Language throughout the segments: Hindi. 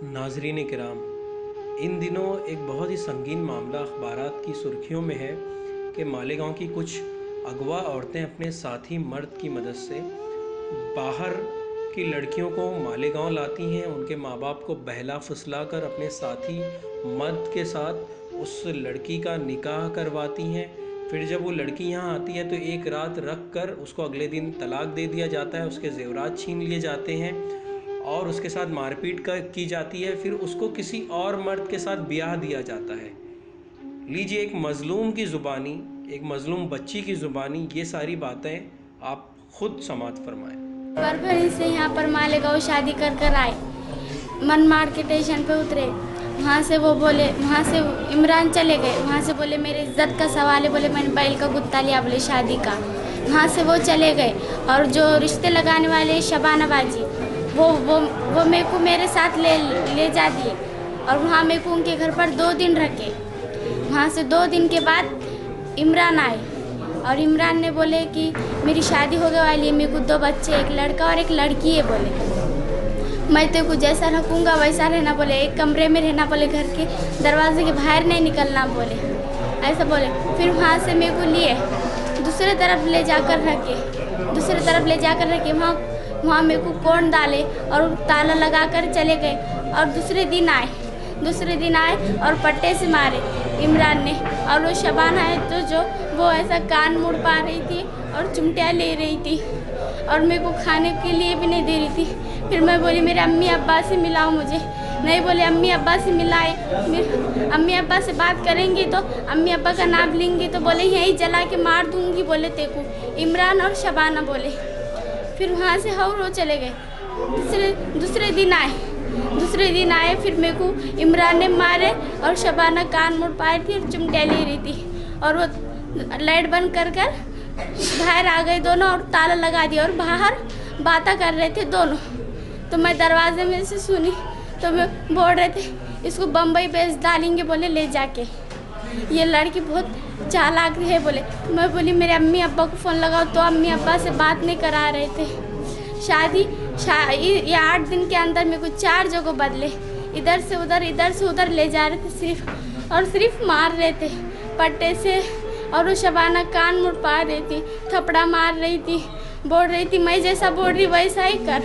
नाजरीन किराम, इन दिनों एक बहुत ही संगीन मामला अखबारात की सुर्खियों में है कि मालेगांव की कुछ अगवा औरतें अपने साथी मर्द की मदद से बाहर की लड़कियों को मालेगांव लाती हैं। उनके माँ बाप को बहला फुसला कर अपने साथी मर्द के साथ उस लड़की का निकाह करवाती हैं। फिर जब वो लड़की यहाँ आती है तो एक रात रख कर उसको अगले दिन तलाक दे दिया जाता है, उसके ज़ेवरात छीन लिए जाते हैं और उसके साथ मारपीट की जाती है। फिर उसको किसी और मर्द के साथ ब्याह दिया जाता है। लीजिए, एक मज़लूम की ज़ुबानी, एक मज़लूम बच्ची की ज़ुबानी ये सारी बातें आप खुद समाअत फरमाएं। परभणी से यहाँ पर मालेगांव शादी कर कर आए। मनमाड़ के स्टेशन पे उतरे, वहाँ से वो बोले, वहाँ से इमरान चले गए। वहाँ से बोले मेरे इज्जत का सवाल है, बोले मैंने बैल का गुत्ता लिया, बोले शादी का। वहाँ से वो चले गए और जो रिश्ते लगाने वाले शबाना बाजी वो मेरे को मेरे साथ ले जा दिए और वहाँ मेरे को उनके घर पर 2 दिन रखे। वहाँ से 2 दिन के बाद इमरान आए और इमरान ने बोले कि मेरी शादी हो गई वाली है, मेरे को 2 बच्चे, एक लड़का और एक लड़की है। बोले मैं तेरे को जैसा रखूँगा वैसा रहना, बोले एक कमरे में रहना, बोले घर के दरवाजे के बाहर नहीं निकलना, बोले ऐसा बोले। फिर वहाँ से मेरे को लिए दूसरे तरफ ले जाकर रखे, वहाँ मेरे को कौन डाले और ताला लगा कर चले गए। और दूसरे दिन आए और पट्टे से मारे इमरान ने। और वो शबाना है तो जो वो ऐसा कान मुड़ पा रही थी और चिमटियाँ ले रही थी और मेरे को खाने के लिए भी नहीं दे रही थी। फिर मैं बोली मेरे अम्मी अब्बा से मिलाओ मुझे। नहीं, बोले अम्मी अब्बा से मिलाए। अम्मी अब्बा से बात करेंगी तो अम्मी अब्बा का नाम लेंगी तो बोले यहीं जला के मार दूंगी, बोले तेको, इमरान और शबाना बोले। फिर वहाँ से वो चले गए। दूसरे दिन आए फिर मेरे को इमरान ने मारे और शबाना कान मुड़ पाई थी और चिमटियाँ ले रही थी और वो लाइट बंद कर बाहर आ गए दोनों और ताला लगा दिया और बाहर बातें कर रहे थे दोनों। तो मैं दरवाजे में से सुनी तो मैं बोल रहे थे इसको बम्बई भेज डालेंगे, बोले ले जाके। ये लड़की बहुत चालाक है, बोले। मैं बोली मेरे अम्मी अब्बा को फ़ोन लगाओ तो अम्मी अब्बा से बात नहीं करा रहे थे। ये 8 दिन के अंदर मेरे को 4 जगह बदले, इधर से उधर ले जा रहे थे सिर्फ मार रहे थे पट्टे से। और वो शबाना कान मुड़ पा रही थी, थपड़ा मार रही थी, बोल रही थी मैं जैसा बोल रही वैसा ही कर,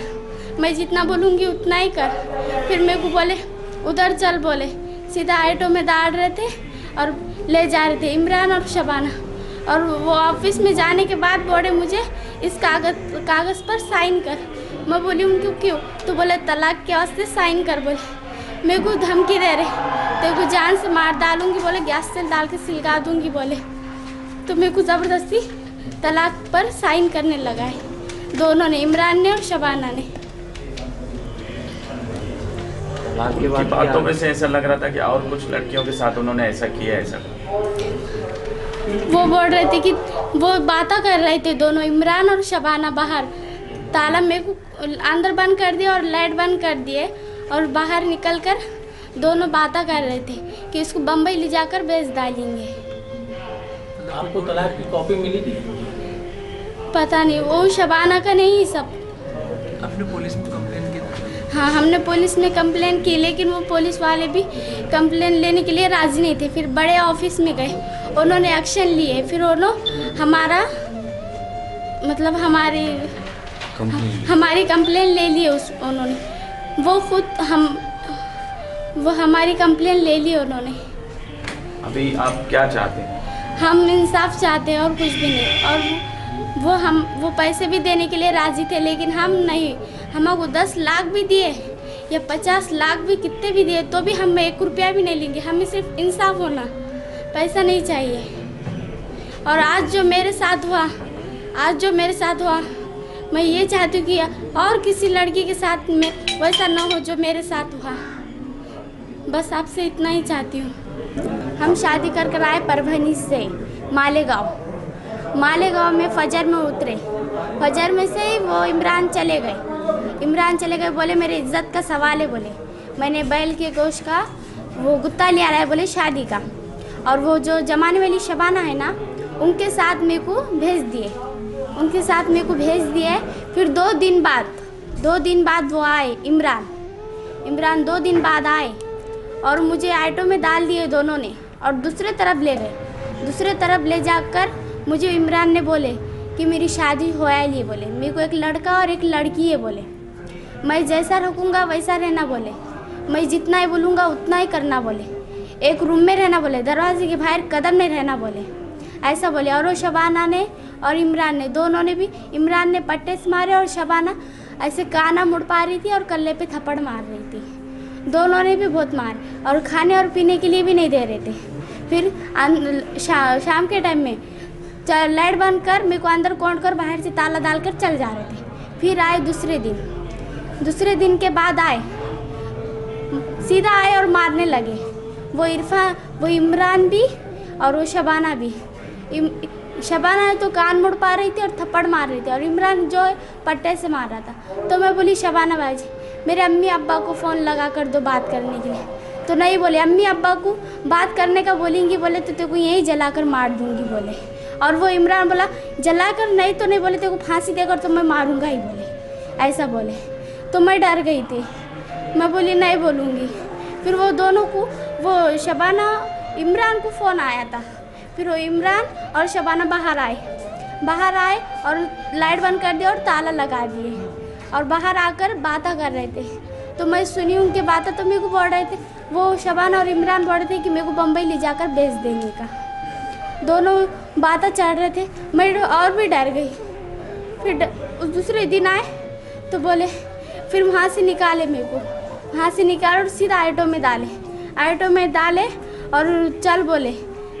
मैं जितना बोलूँगी उतना ही कर। फिर मेरे को बोले उधर चल, बोले सीधा ऑटो में डाल रहे थे और ले जा रहे थे इमरान और शबाना। और वो ऑफिस में जाने के बाद बोले मुझे इस कागज़ पर साइन कर। मैं बोली उनको क्यों? तो बोले तलाक के वास्ते साइन कर। बोले मेरे को धमकी दे रहे, तेरे को जान से मार डालूंगी, बोले गैस से डाल के सिलगा दूंगी, बोले। तो मेरे को ज़बरदस्ती तलाक पर साइन करने लगा है दोनों ने, इमरान ने और शबाना ने। की बातों में से ऐसा लग रहा था कि और कुछ लड़कियों के साथ उन्होंने ऐसा किया। ऐसा वो बोल रहे थे कि वो बातें कर रहे थे दोनों, इमरान और शबाना। बाहर ताला मेरे को अंदर बंद कर दिया और लाइट बंद कर दिए और बाहर निकल कर दोनों बातें कर रहे थे कि इसको बम्बई ले जाकर बेच डालेंगे। आपको तलाक की कॉपी मिली थी? पता नहीं, वो शबाना का नहीं सब। आपने पुलिस में कंप्लेन की? हाँ, हमने पुलिस में कंप्लेन की, लेकिन वो पुलिस वाले भी कंप्लेन लेने के लिए राज़ी नहीं थे। फिर बड़े ऑफिस में गए, उन्होंने एक्शन लिए। फिर उन्होंने हमारी कंप्लेन ले ली। उन्होंने वो हमारी कंप्लेन ले ली उन्होंने। अभी आप क्या चाहते हैं? हम इंसाफ चाहते हैं और कुछ भी नहीं। और वो पैसे भी देने के लिए राज़ी थे, लेकिन हम नहीं। हमको 10 लाख भी दिए या 50 लाख भी, कितने भी दिए तो भी हम 1 रुपया भी नहीं लेंगे। हमें सिर्फ इंसाफ होना, पैसा नहीं चाहिए। और आज जो मेरे साथ हुआ मैं ये चाहती हूँ कि और किसी लड़की के साथ में वैसा ना हो जो मेरे साथ हुआ। बस आपसे इतना ही चाहती हूँ। हम शादी कर आए परभणी से मालेगांव में फजर में उतरे। फजर में से ही वो इमरान चले गए। बोले मेरे इज्जत का सवाल है, बोले मैंने बैल के गोश्त का वो गुत्ता लिया है, बोले शादी का। और वो जो जमाने वाली शबाना है ना, उनके साथ मेरे को भेज दिए। फिर 2 दिन बाद वो आए इमरान 2 दिन बाद आए और मुझे ऑटो में डाल दिए दोनों ने और दूसरे तरफ ले गए। दूसरे तरफ ले जाकर मुझे इमरान ने बोले कि मेरी शादी हो लिए बोले, मेरे को एक लड़का और एक लड़की है बोले, मैं जैसा रखूँगा वैसा रहना बोले, मैं जितना ही बोलूँगा उतना ही करना बोले, एक रूम में रहना बोले, दरवाजे के बाहर कदम नहीं रहना बोले, ऐसा बोले। और वो शबाना ने और इमरान ने दोनों ने भी, इमरान ने पट्टे से मारे और शबाना ऐसे काना मुड़ पा रही थी और कल्ले पे थप्पड़ मार रही थी। दोनों ने भी बहुत मारे और खाने और पीने के लिए भी नहीं दे रहे थे। फिर शाम के टाइम में लाइट बंद कर मेरे को अंदर कौंड कर बाहर से ताला डालकर चल जा रहे थे। फिर आए दूसरे दिन के बाद आए, सीधा आए और मारने लगे। वो इमरान भी और वो शबाना भी। शबाना तो कान मुड़ पा रही थी और थप्पड़ मार रही थी और इमरान जो पट्टे से मार रहा था। तो मैं बोली शबाना भाई जी मेरे अम्मी अब्बा को फ़ोन लगा कर दो बात करने के लिए। तो नहीं बोले, अम्मी अब्बा को बात करने का बोलेंगी बोले तो तेरे को यहीं जलाकर मार दूंगी बोले। और वो इमरान बोला जलाकर नहीं तो नहीं बोले, तेरे को फांसी देकर तो मैं मारूंगा ही बोले, ऐसा बोले। तो मैं डर गई थी, मैं बोली नहीं बोलूँगी। फिर वो दोनों को, वो शबाना इमरान को फ़ोन आया था। फिर वो इमरान और शबाना बाहर आए और लाइट बंद कर दिया और ताला लगा दिए और बाहर आकर बातें कर रहे थे। तो मैं सुनी उनके बातें, तो मेरे को बोल रहे थे, वो शबाना और इमरान बोल रहे थे कि मेरे को बम्बई ले जाकर बेच देंगे का। दोनों बातें चढ़ रहे थे, मैं और भी डर गई। फिर दूसरे दिन आए तो बोले, फिर वहाँ से निकाले मेरे को, वहाँ से निकाले और सीधा ऑटो में डाले और चल बोले।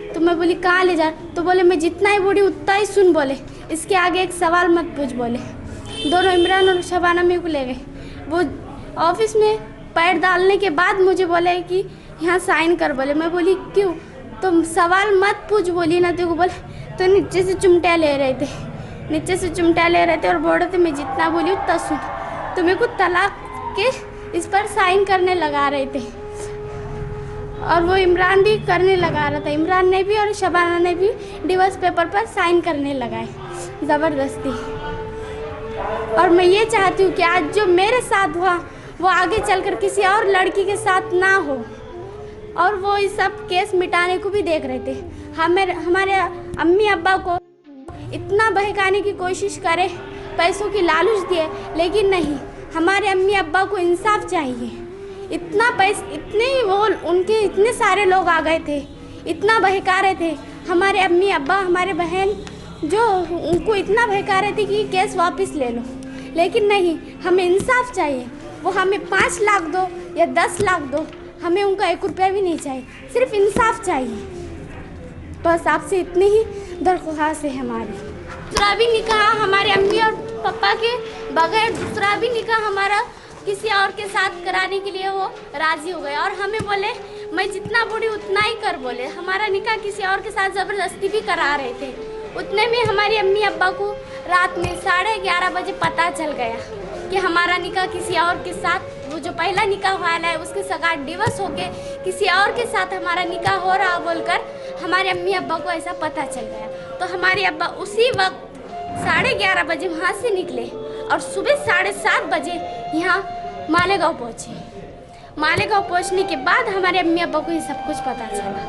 तो मैं बोली कहाँ ले जा? तो बोले मैं जितना ही बूढ़ी उतना ही सुन बोले, इसके आगे एक सवाल मत पूछ बोले। दोनों इमरान और शबाना मेरे को ले गए। वो ऑफिस में पैर डालने के बाद मुझे बोले कि यहाँ साइन कर बोले। मैं बोली क्यों? तुम सवाल मत पूछ बोली ना तेरे को बोले। तो नीचे से चिमटा ले रहे थे और बोल रहे थे मैं जितना बोली उतना सुन। तो मेरे को तलाक के इस पर साइन करने लगा रहे थे और वो इमरान भी करने लगा रहा था। इमरान ने भी और शबाना ने भी डिवोर्स पेपर पर साइन करने लगाए ज़बरदस्ती। और मैं ये चाहती हूँ कि आज जो मेरे साथ हुआ वो आगे चलकर किसी और लड़की के साथ ना हो। और वो इस सब केस मिटाने को भी देख रहे थे। हमारे अम्मी अब्बा को इतना बहकाने की कोशिश करे, पैसों की लालच दिए, लेकिन नहीं, हमारे अम्मी अब्बा को इंसाफ चाहिए। उनके इतने सारे लोग आ गए थे, इतना बहका रहे थे हमारे अम्मी अब्बा, हमारे बहन जो उनको इतना बहका रहे थे कि केस वापस ले लो, लेकिन नहीं, हमें इंसाफ चाहिए। वो हमें 5 लाख दो या 10 लाख दो, हमें उनका 1 रुपया भी नहीं चाहिए, सिर्फ इंसाफ चाहिए। बस आपसे इतनी ही दरख्वास्त है हमारी। दूसरा भी निकाह हमारे अम्मी और पापा के बगैर दूसरा भी निकाह हमारा किसी और के साथ कराने के लिए वो राज़ी हो गए और हमें बोले मैं जितना बूढ़ी उतना ही कर बोले। हमारा निकाह किसी और के साथ ज़बरदस्ती भी करा रहे थे। उतने में हमारी अम्मी अब्बा को रात में 11:30 बजे पता चल गया कि हमारा निकाह किसी और के साथ, वो जो पहला निकाह वाला है उसके सगात डिवोर्स होके किसी और के साथ हमारा निकाह हो रहा बोलकर हमारे अम्मी अब्बा को ऐसा पता चल गया। तो हमारे अब्बा उसी वक्त 11:30 बजे वहाँ से निकले और सुबह 7:30 बजे यहाँ मालेगांव पहुँचे। मालेगांव पहुँचने के बाद हमारे अम्मी अब्बा को ये सब कुछ पता चला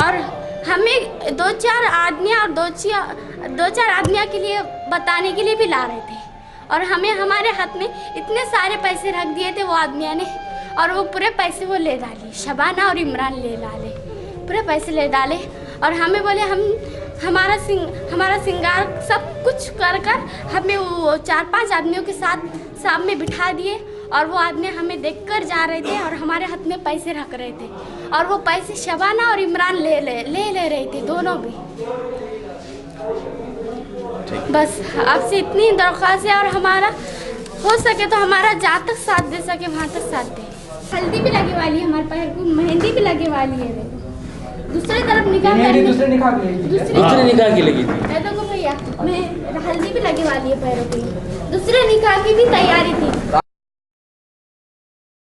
और हमें 2-4 आदमियों के लिए बताने के लिए भी ला रहे थे और हमें हमारे हाथ में इतने सारे पैसे रख दिए थे वो आदमियों ने और वो पूरे पैसे वो ले डाले। शबाना और इमरान ले डाले, पूरे पैसे ले डाले और हमें बोले हमारा सिंगार सब कुछ कर हमें वो 4-5 आदमियों के साथ सामने बिठा दिए और वो आदमी हमें देखकर जा रहे थे और हमारे हाथ में पैसे रख रहे थे और वो पैसे शबाना और इमरान ले रहे थे, दोनों भी। बस आपसे इतनी दरख्वास्त है और हमारा हो सके तो हमारा जहाँ तक साथ दे सके वहाँ तक साथ दे। हल्दी भी लगे वाली है हमारे पैर को, मेहंदी भी लगे वाली है। दूसरी तरफ निकाह दूसरे निकाह की लगी थी। देखो भैया, मैं हल्दी भी लगे वाली है पैरों की, दूसरे निकाह की भी तैयारी थी।